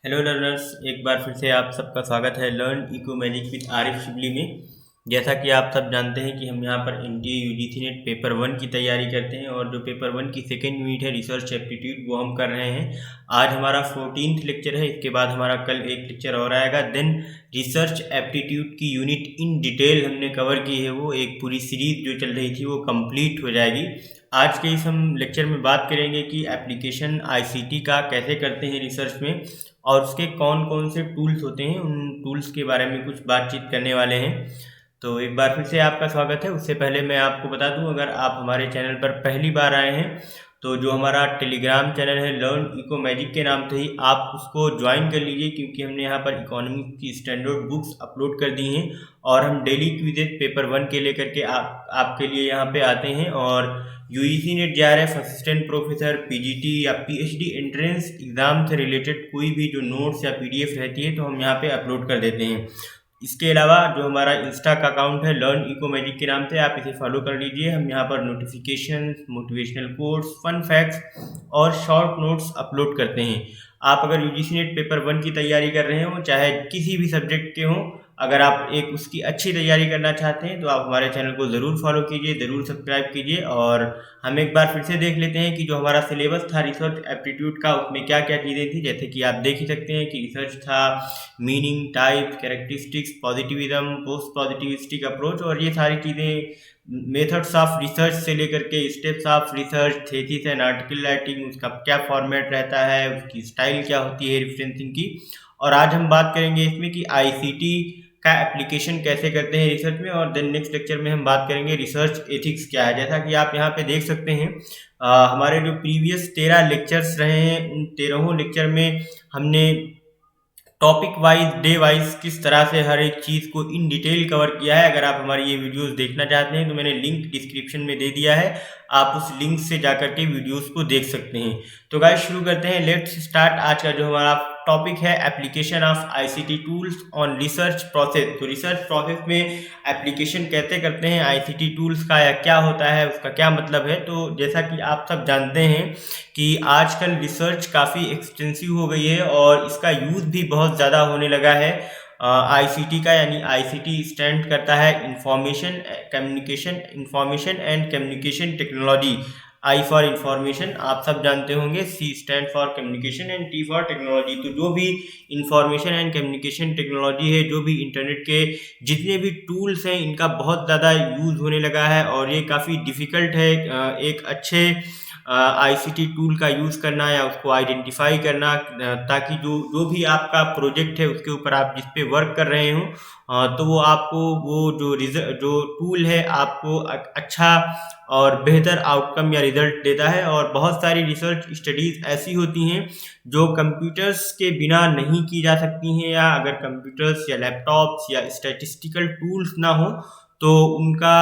Hello learners, एक बार फिर से आप सबका स्वागत है learn eco magic with Arif Shibli में। जैसा कि आप सब जानते हैं कि हम यहाँ पर एनटीए यूजीसी नेट पेपर 1 की तैयारी करते हैं और जो पेपर 1 की सेकेंड यूनिट है रिसर्च एप्टीट्यूड वो हम कर रहे हैं। आज हमारा 14th लेक्चर है। इसके बाद हमारा कल एक लेक्चर और आएगा। देन रिसर्च एप्टीट्यूड की यूनिट इन डिटेल हमने कवर की है। वो एक पूरी सीरीज जो चल रही थी वो कंप्लीट हो जाएगी। आज के इस हम लेक्चर में बात करेंगे कि एप्लीकेशन आईसीटी का कैसे करते हैं रिसर्च में और उसके कौन कौन से टूल्स होते हैं, उन टूल्स के बारे में कुछ बातचीत करने वाले हैं। तो एक बार फिर से आपका स्वागत है। उससे पहले मैं आपको बता दूं, अगर आप हमारे चैनल पर पहली बार आए हैं तो जो हमारा टेलीग्राम चैनल है लर्न इको मैजिक के नाम से ही आप उसको ज्वाइन कर लीजिए, क्योंकि हमने यहाँ पर इकोनॉमिक्स की स्टैंडर्ड बुक्स अपलोड कर दी हैं और हम डेली क्विजेज पेपर 1 के लेकर के आपके लिए यहाँ पे आते हैं। और UGC net JRF assistant professor, PGT या पीएचडी एंट्रेंस एग्जाम से रिलेटेड कोई भी जो नोट्स या पीडीएफ रहती है तो हम यहाँ पे अपलोड कर देते हैं। इसके अलावा जो हमारा इंस्टा का अकाउंट है लर्न इको मैजिक के नाम से, आप इसे फॉलो कर लीजिए। हम यहाँ पर notification, motivational quotes, fun facts और शॉर्ट नोट्स अपलोड करते हैं। आप अगर यूजीसी नेट पेपर 1 की तैयारी कर रहे हो, चाहे किसी भी सब्जेक्ट के हों, अगर आप एक उसकी अच्छी तैयारी करना चाहते हैं तो आप हमारे चैनल को ज़रूर फॉलो कीजिए, ज़रूर सब्सक्राइब कीजिए। और हम एक बार फिर से देख लेते हैं कि जो हमारा सिलेबस था रिसर्च एप्टीट्यूड का, उसमें क्या क्या चीज़ें थी। जैसे कि आप देख ही सकते हैं कि रिसर्च था meaning, type, characteristics, positivism, post positivistic approach और ये सारी चीज़ें, मेथड्स ऑफ रिसर्च से लेकर के steps of research, thesis and article writing, उसका क्या फॉर्मेट रहता है, उसकी स्टाइल क्या होती है रेफरेंसिंग की। और आज हम बात करेंगे इसमें कि आईसीटी का एप्लीकेशन कैसे करते हैं रिसर्च में। और देन नेक्स्ट लेक्चर में हम बात करेंगे रिसर्च एथिक्स क्या है। जैसा कि आप यहाँ पे देख सकते हैं, हमारे जो प्रीवियस 13 लेक्चर्स रहे हैं, उन 13 लेक्चर में हमने टॉपिक वाइज, डे वाइज किस तरह से हर एक चीज़ को इन डिटेल कवर किया है। अगर आप हमारी ये वीडियोस देखना चाहते हैं तो मैंने लिंक डिस्क्रिप्शन में दे दिया है, आप उस लिंक से जाकर के वीडियोस को देख सकते हैं। तो गाइस शुरू करते हैं, लेट्स स्टार्ट। आज का जो हमारा टॉपिक है application of ICT tools on research process. तो रिसर्च प्रोसेस में एप्लीकेशन कैसे करते हैं आईसीटी टूल्स का, या क्या होता है, उसका क्या मतलब है। तो जैसा कि आप सब जानते हैं कि आजकल रिसर्च काफ़ी एक्सटेंसिव हो गई है और इसका यूज़ भी बहुत ज़्यादा होने लगा है आईसीटी का। यानी आईसीटी स्टैंड करता है information and communication technology. I for information आप सब जानते होंगे, C stand for communication and T for technology. तो जो भी इंफॉर्मेशन एंड कम्युनिकेशन टेक्नोलॉजी है, जो भी इंटरनेट के जितने भी टूल्स हैं, इनका बहुत ज़्यादा यूज़ होने लगा है और ये काफ़ी डिफ़िकल्ट है एक अच्छे आईसीटी टूल का यूज़ करना या उसको आइडेंटिफाई करना, ताकि जो जो भी आपका प्रोजेक्ट है उसके ऊपर आप जिस पे वर्क कर रहे हो, तो वो आपको वो जो टूल है आपको अच्छा और बेहतर आउटकम या रिजल्ट देता है। और बहुत सारी रिसर्च स्टडीज़ ऐसी होती हैं जो कंप्यूटर्स के बिना नहीं की जा सकती हैं, या अगर कंप्यूटर्स या लैपटॉप्स या स्टैटिस्टिकल टूल्स ना हो तो उनका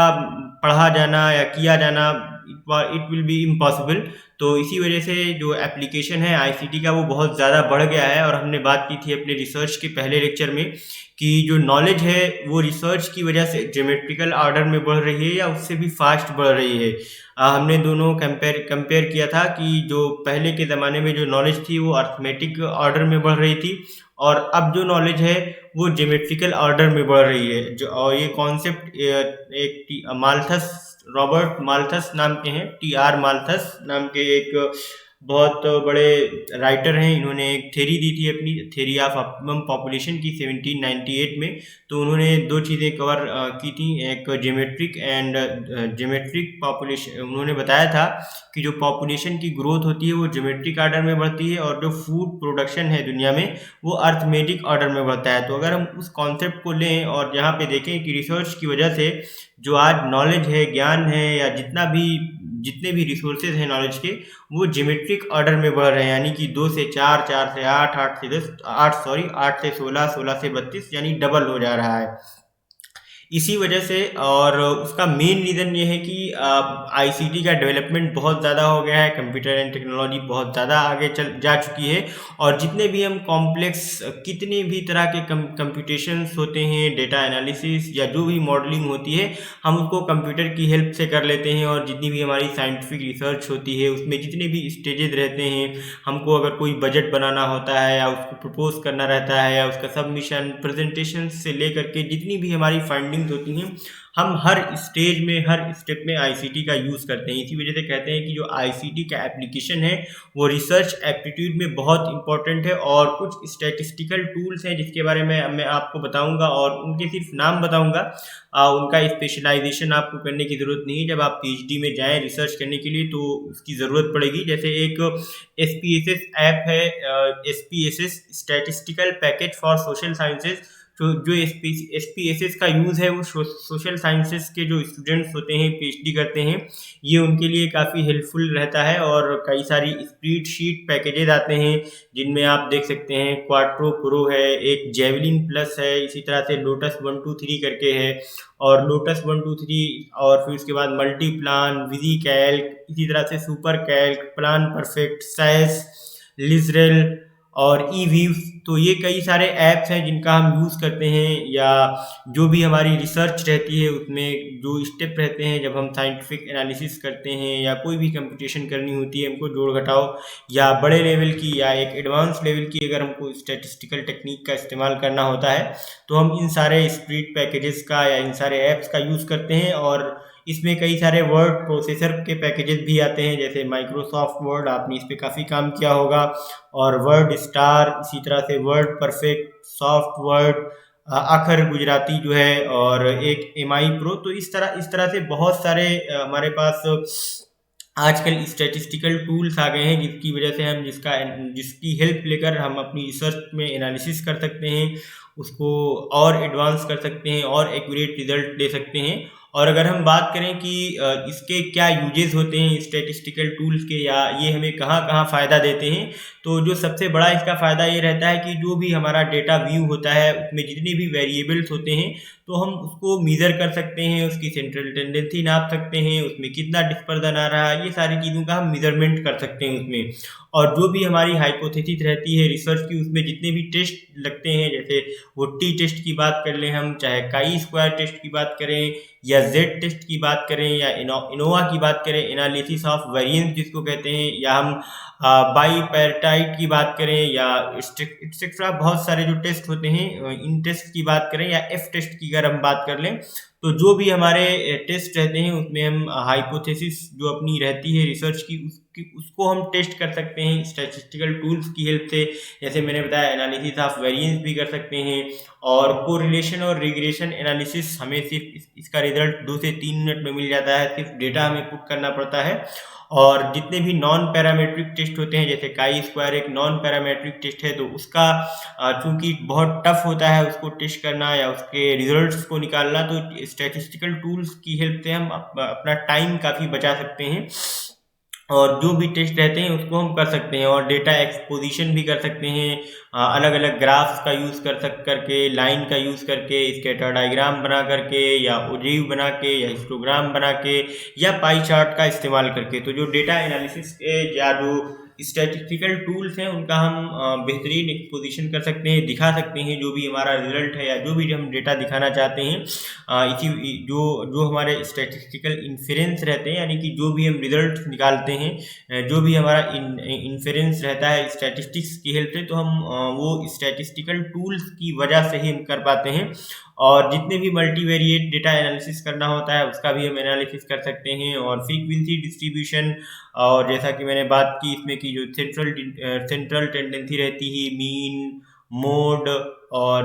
पढ़ा जाना या किया जाना इट विल बी इम्पॉसिबल। तो इसी वजह से जो एप्लीकेशन है आईसीटी का वो बहुत ज़्यादा बढ़ गया है। और हमने बात की थी अपने रिसर्च के पहले लेक्चर में कि जो नॉलेज है वो रिसर्च की वजह से ज्योमेट्रिकल ऑर्डर में बढ़ रही है या उससे भी फास्ट बढ़ रही है। हमने दोनों कंपेयर किया था कि जो पहले के ज़माने में जो नॉलेज थी वो अर्थमेटिक ऑर्डर में बढ़ रही थी, और अब जो नॉलेज है वो ज्योमेट्रिकल ऑर्डर में बढ़ रही है। जो और ये कॉन्सेप्ट एक माल्थस, रॉबर्ट माल्थस नाम के हैं, टीआर माल्थस नाम के एक बहुत बड़े राइटर हैं। इन्होंने एक थ्योरी दी थी, अपनी थ्योरी ऑफ ऑप्टिमम पॉपुलेशन की 1798 में। तो उन्होंने दो चीज़ें कवर की थी, एक ज्योमेट्रिक पॉपुलेशन। उन्होंने बताया था कि जो पॉपुलेशन की ग्रोथ होती है वो ज्योमेट्रिक ऑर्डर में बढ़ती है और जो फूड प्रोडक्शन है दुनिया में वो अर्थमेटिक ऑर्डर में बढ़ता है। तो अगर हम उस कॉन्सेप्ट को लें और यहाँ पे देखें कि रिसर्च की वजह से जो आज नॉलेज है, ज्ञान है, या जितने भी रिसोर्सेज हैं नॉलेज के, वो ज्योमेट्रिक ऑर्डर में बढ़ रहे हैं। यानी कि 2 से 4, 4 से 8, 8 से 16, 16 से 32, यानी डबल हो जा रहा है। इसी वजह से, और उसका मेन रीज़न ये है कि आईसीटी का डेवलपमेंट बहुत ज़्यादा हो गया है, कंप्यूटर एंड टेक्नोलॉजी बहुत ज़्यादा आगे चल जा चुकी है, और जितने भी हम कॉम्प्लेक्स कितने भी तरह के कंप्यूटेशंस होते हैं, डेटा एनालिसिस या जो भी मॉडलिंग होती है, हम उसको कंप्यूटर की हेल्प से कर लेते हैं। और जितनी भी हमारी साइंटिफिक रिसर्च होती है उसमें जितने भी स्टेजेस रहते हैं, हमको अगर कोई बजट बनाना होता है या उसको प्रपोज करना रहता है या उसका सबमिशन प्रेजेंटेशन से लेकर के जितनी भी हमारी फाइंडिंग्स होती हैं, हम हर स्टेज में हर स्टेप में आईसीटी का यूज़ करते हैं। इसी वजह से कहते हैं कि जो आईसीटी का एप्लीकेशन है वो रिसर्च एप्टीट्यूड में बहुत इंपॉर्टेंट है। और कुछ स्टैटिस्टिकल टूल्स हैं जिसके बारे में मैं आपको बताऊंगा, और उनके सिर्फ नाम बताऊंगा, उनका स्पेशलाइजेशन आपको करने की ज़रूरत नहीं है। जब आप पीएचडी में जाएं रिसर्च करने के लिए तो उसकी ज़रूरत पड़ेगी। जैसे एक एसपीएसएस ऐप है, SPSS statistical package for social sciences. तो जो एसपीएसएस का यूज़ है वो सोशल साइंसेस के जो स्टूडेंट्स होते हैं, पीएचडी करते हैं, ये उनके लिए काफ़ी हेल्पफुल रहता है। और कई सारी स्प्रेडशीट पैकेजेस आते हैं जिनमें आप देख सकते हैं क्वाट्रो प्रो है, एक जेवलिन प्लस है, इसी तरह से लोटस 123 करके है, और लोटस 123, और फिर उसके बाद मल्टी प्लान, विजी कैल्क, इसी तरह से super calc, plan perfect, SAS, लिजरेल और ई व्यूज। तो ये कई सारे ऐप्स हैं जिनका हम यूज़ करते हैं, या जो भी हमारी रिसर्च रहती है उसमें जो स्टेप रहते हैं, जब हम साइंटिफिक एनालिसिस करते हैं या कोई भी कंप्यूटेशन करनी होती है, हमको जोड़ घटाव या बड़े लेवल की या एक एडवांस लेवल की अगर हमको स्टैटिस्टिकल टेक्निक का इस्तेमाल करना होता है, तो हम इन सारे स्प्रेड पैकेजेस का या इन सारे ऐप्स का यूज़ करते हैं। और इसमें कई सारे वर्ड प्रोसेसर के पैकेजेस भी आते हैं, जैसे माइक्रोसॉफ्ट वर्ड, आपने इस पर काफ़ी काम किया होगा, और वर्ड स्टार, इसी तरह से वर्ड परफेक्ट, सॉफ्ट वर्ड, अखर गुजराती जो है, और एक एमआई प्रो। तो इस तरह से बहुत सारे हमारे पास आजकल स्टैटिस्टिकल टूल्स आ गए हैं जिसकी वजह से हम जिसकी हेल्प लेकर हम अपनी रिसर्च में एनालिसिस कर सकते हैं, उसको और एडवांस कर सकते हैं और एक्यूरेट रिजल्ट दे सकते हैं। और अगर हम बात करें कि इसके क्या यूजेस होते हैं स्टैटिस्टिकल टूल्स के, या ये हमें कहाँ कहाँ फ़ायदा देते हैं, तो जो सबसे बड़ा इसका फ़ायदा ये रहता है कि जो भी हमारा डेटा व्यू होता है उसमें जितने भी वेरिएबल्स होते हैं तो हम उसको मीज़र कर सकते हैं, उसकी सेंट्रल टेंडेंसी नाप सकते हैं, उसमें कितना डिस्पर्जन आ रहा है, ये सारी चीज़ों का हम मेजरमेंट कर सकते हैं उसमें। और जो भी हमारी हाइपोथेसिस रहती है रिसर्च की, उसमें जितने भी टेस्ट लगते हैं, जैसे वो टी टेस्ट की बात कर लें हम, चाहे काई स्क्वायर टेस्ट की बात करें या जेड टेस्ट की बात करें या इनोवा की बात करें, एनालिसिस ऑफ वेरिएंस जिसको कहते हैं, या हम बाईपेप्टाइड की बात करें, या एक्सेट्रा बहुत सारे जो टेस्ट होते हैं इन टेस्ट की बात करें, या एफ टेस्ट की अगर हम बात कर लें, तो जो भी हमारे टेस्ट रहते हैं उसमें हम हाइपोथेसिस जो अपनी रहती है रिसर्च की उसको हम टेस्ट कर सकते हैं स्टैटिस्टिकल टूल्स की हेल्प से। जैसे मैंने बताया एनालिसिस ऑफ वेरिएंस भी कर सकते हैं, और कोरिलेशन और रिग्रेशन एनालिसिस हमें सिर्फ इसका रिजल्ट 2 से 3 मिनट में मिल जाता है, सिर्फ डेटा हमें पुट करना पड़ता है। और जितने भी नॉन पैरामेट्रिक टेस्ट होते हैं, जैसे काई स्क्वायर एक नॉन पैरामेट्रिक टेस्ट है, तो उसका चूंकि बहुत टफ होता है उसको टेस्ट करना या उसके रिजल्ट्स को निकालना, तो स्टैटिस्टिकल टूल्स की हेल्प से हम अपना टाइम काफ़ी बचा सकते हैं, और जो भी टेस्ट रहते हैं उसको हम कर सकते हैं। और डेटा एक्सपोजिशन भी कर सकते हैं, अलग अलग ग्राफ्स का यूज़ करके, लाइन का यूज़ करके, स्कैटर डायग्राम बना करके, या ओजीव बना के, या हिस्टोग्राम बना के, या पाई चार्ट का इस्तेमाल करके। तो जो डेटा एनालिसिस के या जो स्टैटिस्टिकल टूल्स हैं उनका हम बेहतरीन एक्सपोजिशन कर सकते हैं, दिखा सकते हैं जो भी हमारा रिजल्ट है या जो भी हम डेटा दिखाना चाहते हैं। इसी जो हमारे स्टैटिस्टिकल इन्फेरेंस रहते हैं, यानी कि जो भी हम रिजल्ट निकालते हैं, जो भी हमारा इन्फेरेंस रहता है स्टैटिस्टिक्स की हेल्प से, तो हम वो स्टैटिस्टिकल टूल्स की वजह से ही हम कर पाते हैं। और जितने भी मल्टीवेरिएट डेटा एनालिसिस करना होता है उसका भी हम एनालिसिस कर सकते हैं। और फ्रीक्वेंसी डिस्ट्रीब्यूशन, और जैसा कि मैंने बात की इसमें कि जो सेंट्रल टेंडेंसी रहती है, मीन, मोड और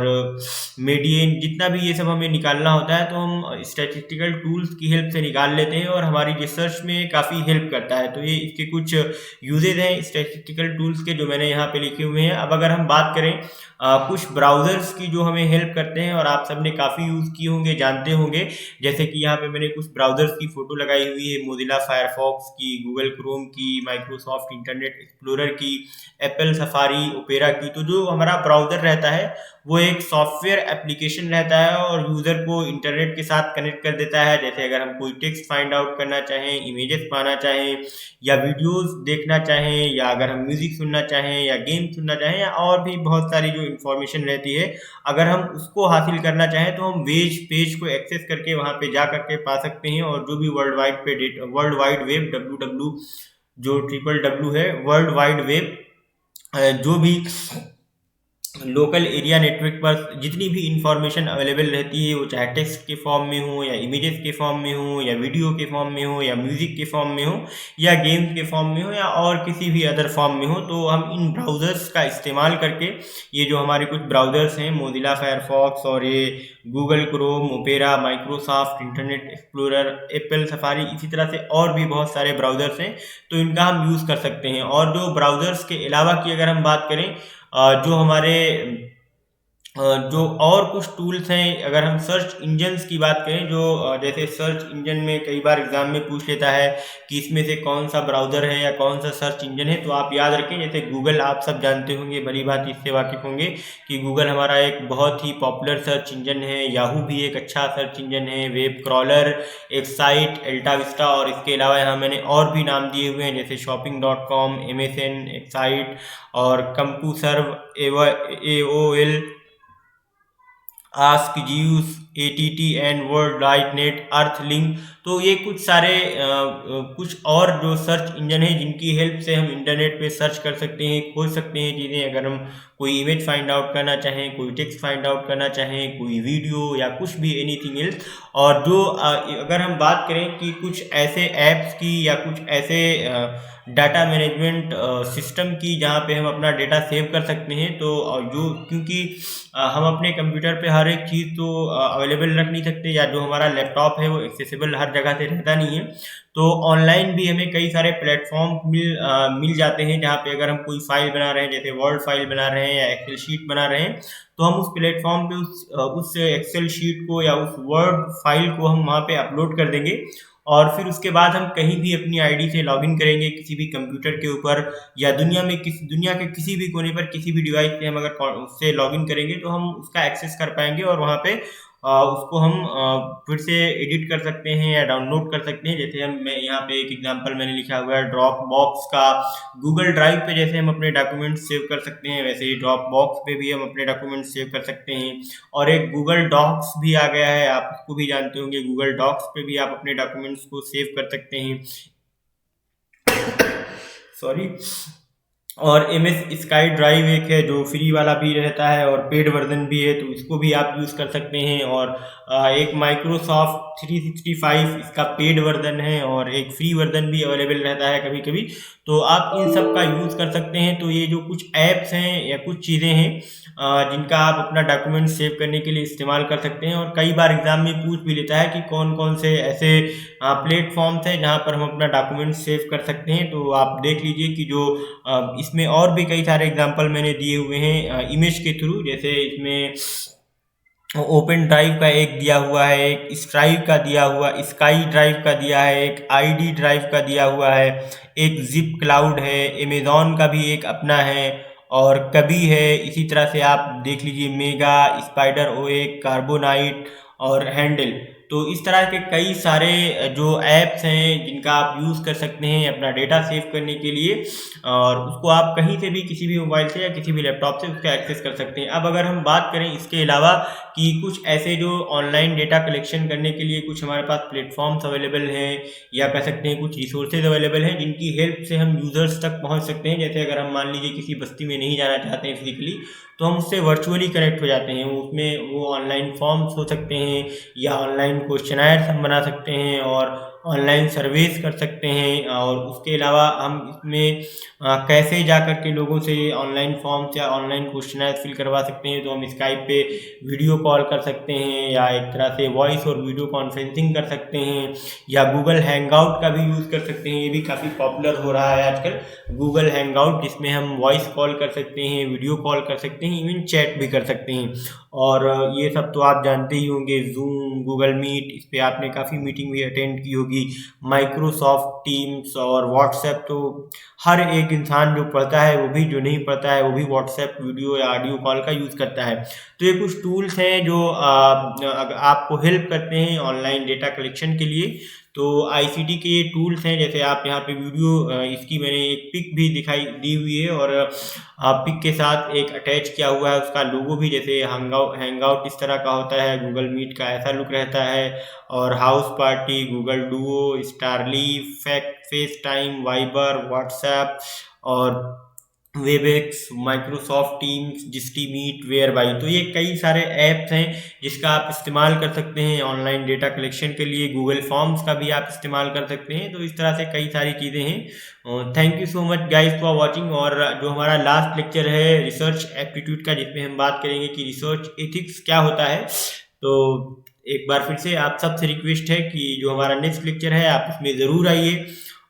मीडियन, जितना भी ये सब हमें निकालना होता है तो हम स्टैटिस्टिकल टूल्स की हेल्प से निकाल लेते हैं, और हमारी रिसर्च में काफ़ी हेल्प करता है। तो ये इसके कुछ यूजेज हैं स्टैटिस्टिकल टूल्स के जो मैंने यहाँ पे लिखे हुए हैं। अब अगर हम बात करें कुछ ब्राउज़र्स की जो हमें हेल्प करते हैं, और आप सबने काफ़ी यूज़ किए होंगे, जानते होंगे, जैसे कि यहाँ पे मैंने कुछ ब्राउज़र्स की फ़ोटो लगाई हुई है, मोजिला फायरफॉक्स की, गूगल क्रोम की, माइक्रोसॉफ्ट इंटरनेट एक्सप्लोरर की, एप्पल सफारी, ओपेरा की। तो जो हमारा ब्राउज़र रहता है वो एक सॉफ्टवेयर एप्लीकेशन रहता है और यूज़र को इंटरनेट के साथ कनेक्ट कर देता है। जैसे अगर हम कोई टेक्स्ट फाइंड आउट करना चाहें, इमेजेस पाना चाहें या वीडियोस देखना चाहें, या अगर हम म्यूज़िक सुनना चाहें या गेम सुनना चाहें, या और भी बहुत सारी जो इन्फॉर्मेशन रहती है, अगर हम उसको हासिल करना चाहें तो हम वेज पेज को एक्सेस करके वहाँ पे जा करके पा सकते हैं। और जो भी वर्ल्ड वाइड वेब WW जो WWW है, वर्ल्ड वाइड वेब जो भी लोकल एरिया नेटवर्क पर जितनी भी इंफॉर्मेशन अवेलेबल रहती है, वो चाहे टेक्स्ट के फॉर्म में हो या इमेजेस के फॉर्म में हो या वीडियो के फॉर्म में हो या म्यूज़िक के फॉर्म में हो या गेम्स के फॉर्म में हो या और किसी भी अदर फॉर्म में हो, तो हम इन ब्राउज़र्स का इस्तेमाल करके, ये जो हमारे कुछ ब्राउज़र्स हैं, मोजिला फायरफॉक्स और ये Google Chrome, opera, Microsoft internet explorer, Apple safari, इसी तरह से और भी बहुत सारे ब्राउज़र्स हैं, तो इनका हम यूज़ कर सकते हैं। और जो ब्राउज़र्स के अलावा की अगर हम बात करें, जो हमारे जो और कुछ टूल्स हैं, अगर हम सर्च इंजन्स की बात करें, जो जैसे सर्च इंजन में कई बार एग्जाम में पूछ लेता है कि इसमें से कौन सा ब्राउज़र है या कौन सा सर्च इंजन है, तो आप याद रखें, जैसे गूगल आप सब जानते होंगे, भली भांति इससे वाकिफ़ होंगे कि गूगल हमारा एक बहुत ही पॉपुलर सर्च इंजन है। याहू भी एक अच्छा सर्च इंजन है, वेब क्रॉलर, एक साइट अल्टा विस्टा, और इसके अलावा यहाँ मैंने और भी नाम दिए हुए हैं जैसे shopping.com, MSN, एक साइट, और CompuServe, AOL, ask Jeeves, ATT and world wide net, EarthLink. तो ये कुछ सारे कुछ और जो सर्च इंजन है जिनकी हेल्प से हम इंटरनेट पे सर्च कर सकते हैं, खोज सकते हैं चीज़ें। अगर हम कोई इमेज फाइंड आउट करना चाहें, कोई टेक्स्ट फाइंड आउट करना चाहें, कोई वीडियो या कुछ भी एनीथिंग एल्स। और जो अगर हम बात करें कि कुछ ऐसे ऐप्स की या कुछ ऐसे डाटा मैनेजमेंट सिस्टम की जहाँ पे हम अपना डेटा सेव कर सकते हैं, तो जो क्योंकि हम अपने कंप्यूटर पे हर एक चीज़ तो अवेलेबल रख नहीं सकते, या जो हमारा लैपटॉप है वो एक्सेसिबल हर जगह से रहता नहीं है, तो ऑनलाइन भी हमें कई सारे प्लेटफॉर्म मिल जाते हैं जहाँ पे अगर हम कोई फाइल बना रहे हैं, जैसे वर्ड फाइल बना रहे हैं या एक्सेल शीट बना रहे हैं, तो हम उस प्लेटफॉर्म पे उस एक्सेल शीट को या उस वर्ड फाइल को हम वहाँ पे अपलोड कर देंगे, और फिर उसके बाद हम कहीं भी अपनी आईडी से लॉगिन करेंगे किसी भी कंप्यूटर के ऊपर, या दुनिया के किसी भी कोने पर किसी भी डिवाइस पे हम अगर उससे लॉगिन करेंगे तो हम उसका एक्सेस कर पाएंगे, और वहाँ पे उसको हम फिर से एडिट कर सकते हैं या डाउनलोड कर सकते हैं। जैसे मैं यहाँ पे एक एग्जांपल मैंने लिखा हुआ है ड्रॉप बॉक्स का। गूगल ड्राइव पे जैसे हम अपने डॉक्यूमेंट्स सेव कर सकते हैं, वैसे ही ड्रॉप बॉक्स पे भी हम अपने डॉक्यूमेंट्स सेव कर सकते हैं। और एक गूगल डॉक्स भी आ गया है, आप उसको भी जानते होंगे, गूगल डॉक्स पे भी आप अपने डॉक्यूमेंट्स को सेव कर सकते हैं। सॉरी। और MS स्काई ड्राइव एक है जो फ्री वाला भी रहता है और पेड वर्जन भी है, तो इसको भी आप यूज़ कर सकते हैं। और एक माइक्रोसॉफ्ट 365 इसका पेड वर्जन है, और एक फ्री वर्जन भी अवेलेबल रहता है कभी कभी, तो आप इन सब का यूज़ कर सकते हैं। तो ये जो कुछ ऐप्स हैं या कुछ चीज़ें हैं जिनका आप अपना डॉक्यूमेंट सेव करने के लिए इस्तेमाल कर सकते हैं। और कई बार एग्जाम में पूछ भी लेता है कि कौन कौन से ऐसे प्लेटफॉर्म्स हैं जहाँ पर हम अपना डॉक्यूमेंट सेव कर सकते हैं, तो आप देख लीजिए कि जो इसमें और भी कई सारे एग्जांपल मैंने दिए हुए हैं इमेज के थ्रू। जैसे इसमें ओपन ड्राइव का एक दिया हुआ है, एक स्ट्राइव का दिया हुआ, स्काई ड्राइव का दिया है, एक ID ड्राइव का दिया हुआ है, एक जिप क्लाउड है, अमेजॉन का भी एक अपना है, और कभी है। इसी तरह से आप देख लीजिए मेगा, स्पाइडर OA, कार्बोनाइट और हैंडल। तो इस तरह के कई सारे जो ऐप्स हैं जिनका आप यूज़ कर सकते हैं अपना डेटा सेव करने के लिए, और उसको आप कहीं से भी किसी भी मोबाइल से या किसी भी लैपटॉप से उसका एक्सेस कर सकते हैं। अब अगर हम बात करें इसके अलावा कि कुछ ऐसे जो ऑनलाइन डेटा कलेक्शन करने के लिए कुछ हमारे पास प्लेटफॉर्म्स अवेलेबल हैं, या कह सकते हैं कुछ रिसोर्सेज अवेलेबल हैं जिनकी हेल्प से हम यूज़र्स तक पहुंच सकते हैं। जैसे अगर हम मान लीजिए किसी बस्ती में नहीं जाना चाहते हैं फिजिकली, तो हम उससे वर्चुअली कनेक्ट हो जाते हैं। उसमें वो ऑनलाइन फॉर्म्स हो सकते हैं या ऑनलाइन क्वेश्चनर्स हम बना सकते हैं और ऑनलाइन सर्वेस कर सकते हैं। और उसके अलावा हम इसमें कैसे जा कर के लोगों से ऑनलाइन फॉर्म्स या ऑनलाइन क्वेश्चनर्स फिल करवा सकते हैं, तो हम स्काइप पे वीडियो कॉल कर सकते हैं, या एक तरह से वॉइस और वीडियो कॉन्फ्रेंसिंग कर सकते हैं, या गूगल हैंगआउट का भी यूज़ कर सकते हैं। ये भी काफ़ी पॉपुलर हो रहा है आजकल, गूगल हैंगआउट, जिसमें हम वॉइस कॉल कर सकते हैं, वीडियो कॉल कर सकते हैं, इवन चैट भी कर सकते हैं। और ये सब तो आप जानते ही होंगे, जूम, गूगल मीट, इस पे आपने काफ़ी मीटिंग भी अटेंड की होगी, माइक्रोसॉफ्ट टीम्स और व्हाट्सएप। तो हर एक इंसान जो पढ़ता है, वो भी जो नहीं पढ़ता है वो भी व्हाट्सएप वीडियो या ऑडियो कॉल का यूज़ करता है। तो ये कुछ टूल्स हैं जो आपको हेल्प करते हैं ऑनलाइन डेटा कलेक्शन के लिए। तो आईसीटी के ये टूल्स हैं, जैसे आप यहाँ पे वीडियो इसकी मैंने एक पिक भी दिखाई दी हुई है, और पिक के साथ एक अटैच किया हुआ है उसका लोगो भी, जैसे हैंगआउट इस तरह का होता है, गूगल मीट का ऐसा लुक रहता है, और house party, Google Duo, StarLeaf, FaceTime, Viber, WhatsApp और Webex, Microsoft Teams, Jitsi meet, Whereby. तो ये कई सारे ऐप्स हैं जिसका आप इस्तेमाल कर सकते हैं ऑनलाइन डेटा कलेक्शन के लिए। गूगल फॉर्म्स का भी आप इस्तेमाल कर सकते हैं। तो इस तरह से कई सारी चीज़ें हैं। Thank you so much guys for watching. और जो हमारा लास्ट लेक्चर है रिसर्च एप्टीट्यूड का, जिसमें हम बात करेंगे कि रिसर्च एथिक्स क्या होता है, तो एक बार फिर से आप सबसे रिक्वेस्ट है कि जो हमारा नेक्स्ट लेक्चर है आप उसमें ज़रूर आइए।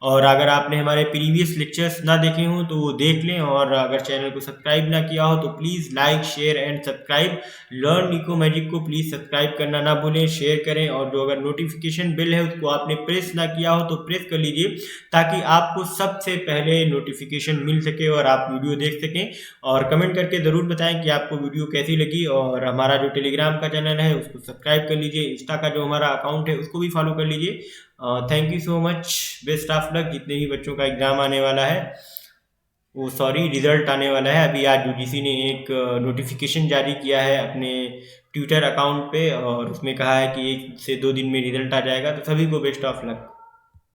और अगर आपने हमारे प्रीवियस लेक्चर्स ना देखे हों तो वो देख लें, और अगर चैनल को सब्सक्राइब ना किया हो तो please like, share and subscribe. Learn eco magic को प्लीज़ सब्सक्राइब करना ना भूलें, शेयर करें, और जो अगर नोटिफिकेशन बिल है उसको आपने प्रेस ना किया हो तो प्रेस कर लीजिए, ताकि आपको सबसे पहले नोटिफिकेशन मिल सके और आप वीडियो देख सकें। और कमेंट करके ज़रूर बताएं कि आपको वीडियो कैसी लगी। और हमारा जो टेलीग्राम का चैनल है उसको सब्सक्राइब कर लीजिए, इंस्टा का जो हमारा अकाउंट है उसको भी फॉलो कर लीजिए। Thank you so much, best of luck. जितने भी बच्चों का एग्ज़ाम आने वाला है, वो सॉरी रिज़ल्ट आने वाला है, अभी आज यूजीसी ने एक नोटिफिकेशन जारी किया है अपने ट्विटर अकाउंट पे, और उसमें कहा है कि 1 से 2 दिन में रिज़ल्ट आ जाएगा। तो सभी को बेस्ट ऑफ लक।